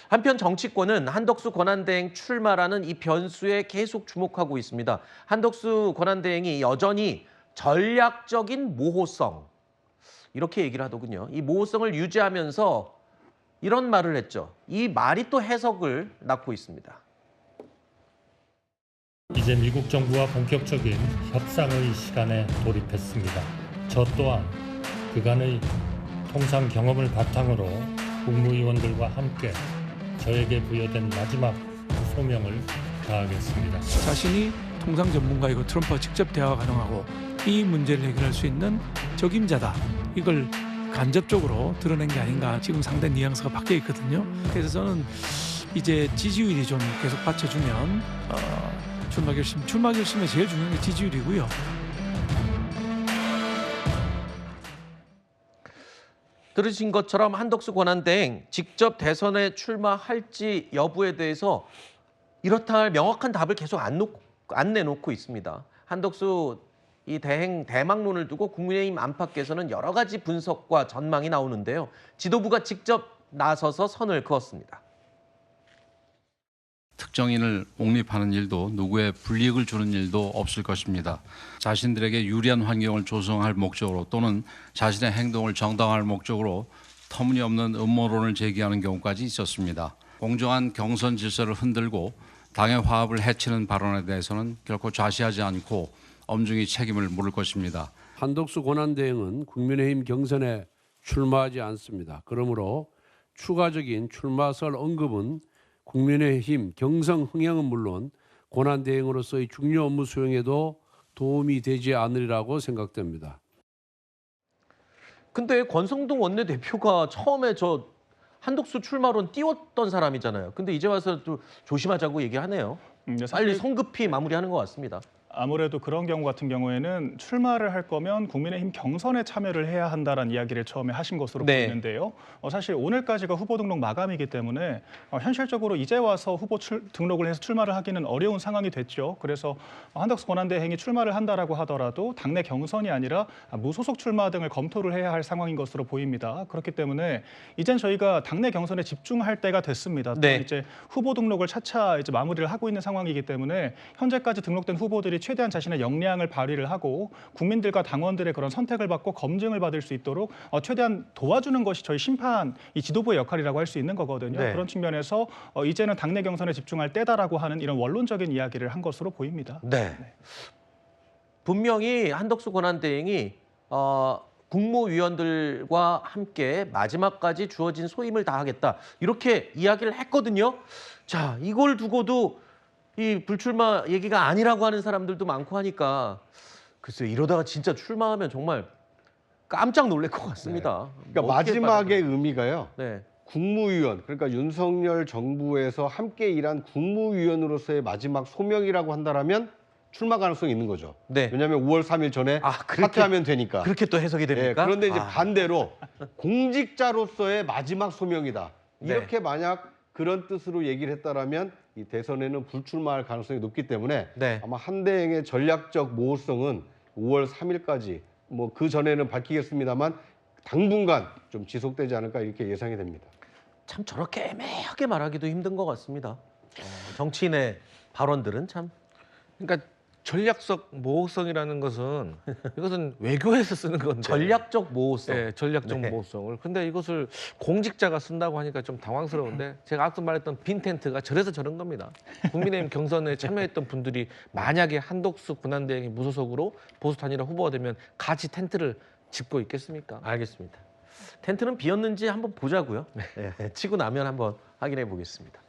한편 정치권은 한덕수 권한대행 출마라는 이 변수에 계속 주목하고 있습니다. 한덕수 권한대행이 여전히 전략적인 모호성, 이렇게 얘기를 하더군요. 이 모호성을 유지하면서 이런 말을 했죠. 이 말이 또 해석을 낳고 있습니다. 이제 미국 정부와 본격적인 협상의 시간에 돌입했습니다. 저 또한 그간의 통상 경험을 바탕으로 국무위원들과 함께 저에게 부여된 마지막 소명을 다하겠습니다. 자신이 통상 전문가이고 트럼프와 직접 대화가 가능하고 이 문제를 해결할 수 있는 적임자다. 이걸 간접적으로 드러낸 게 아닌가. 지금 상당히 뉘앙스가 바뀌어 있거든요. 그래서 저는 이제 지지율이 좀 계속 받쳐주면 출마 결심에 제일 중요한 게 지지율이고요. 들으신 것처럼 한덕수 권한대행 직접 대선에 출마할지 여부에 대해서 이렇다 할 명확한 답을 계속 안 내놓고 있습니다. 한덕수 이 대행 대망론을 두고 국민의힘 안팎에서는 여러 가지 분석과 전망이 나오는데요. 지도부가 직접 나서서 선을 그었습니다. 특정인을 옹립하는 일도 누구의 불이익을 주는 일도 없을 것입니다. 자신들에게 유리한 환경을 조성할 목적으로 또는 자신의 행동을 정당화할 목적으로 터무니없는 음모론을 제기하는 경우까지 있었습니다. 공정한 경선 질서를 흔들고 당의 화합을 해치는 발언에 대해서는 결코 좌시하지 않고 엄중히 책임을 물을 것입니다. 한덕수 권한대행은 국민의힘 경선에 출마하지 않습니다. 그러므로 추가적인 출마설 언급은 국민의힘 경선 흥행은 물론 권한대행으로서의 중요 업무 수행에도 도움이 되지 않으리라고 생각됩니다. 근데 권성동 원내대표가 처음에 저 한덕수 출마론 띄웠던 사람이잖아요. 근데 이제 와서 또 조심하자고 얘기하네요. 빨리 성급히 마무리하는 것 같습니다. 아무래도 그런 경우 같은 경우에는 출마를 할 거면 국민의힘 경선에 참여를 해야 한다는 이야기를 처음에 하신 것으로 보이는데요. 사실 오늘까지가 후보 등록 마감이기 때문에 현실적으로 이제 와서 후보 등록을 해서 출마를 하기는 어려운 상황이 됐죠. 그래서 한덕수 권한대행이 출마를 한다라고 하더라도 당내 경선이 아니라 무소속 출마 등을 검토를 해야 할 상황인 것으로 보입니다. 그렇기 때문에 이젠 저희가 당내 경선에 집중할 때가 됐습니다. 또 이제 후보 등록을 차차 이제 마무리를 하고 있는 상황이기 때문에 현재까지 등록된 후보들이 최대한 자신의 역량을 발휘를 하고 국민들과 당원들의 그런 선택을 받고 검증을 받을 수 있도록 최대한 도와주는 것이 저희 심판 이 지도부의 역할이라고 할 수 있는 거거든요. 그런 측면에서 이제는 당내 경선에 집중할 때다라고 하는 이런 원론적인 이야기를 한 것으로 보입니다. 분명히 한덕수 권한대행이 국무위원들과 함께 마지막까지 주어진 소임을 다하겠다. 이렇게 이야기를 했거든요. 자, 이걸 두고도 이 불출마 얘기가 아니라고 하는 사람들도 많고 하니까 글쎄요, 이러다가 진짜 출마하면 정말 깜짝 놀랄 것 같습니다. 그러니까 마지막의 의미가요. 네. 국무위원, 그러니까 윤석열 정부에서 함께 일한 국무위원으로서의 마지막 소명이라고 한다면 출마 가능성이 있는 거죠. 왜냐하면 5월 3일 전에 사퇴하면 되니까. 그렇게 또 해석이 됩니까? 그런데 이제 반대로 공직자로서의 마지막 소명이다. 이렇게 만약 그런 뜻으로 얘기를 했다라면 이 대선에는 불출마할 가능성이 높기 때문에 아마 한대행의 전략적 모호성은 5월 3일까지 뭐 그 전에는 밝히겠습니다만 당분간 좀 지속되지 않을까 이렇게 예상이 됩니다. 참 저렇게 애매하게 말하기도 힘든 것 같습니다. 정치인의 발언들은 참. 그러니까 전략적 모호성이라는 것은 이것은 외교에서 쓰는 건데. 전략적 모호성. 네, 전략적 모호성을. 근데 이것을 공직자가 쓴다고 하니까 좀 당황스러운데 제가 앞서 말했던 빈 텐트가 저래서 저런 겁니다. 국민의힘 경선에 참여했던 분들이 만약에 한덕수 권한대행이 무소속으로 보수 단일화 후보가 되면 같이 텐트를 짚고 있겠습니까? 알겠습니다. 텐트는 비었는지 한번 보자고요. 치고 나면 한번 확인해 보겠습니다.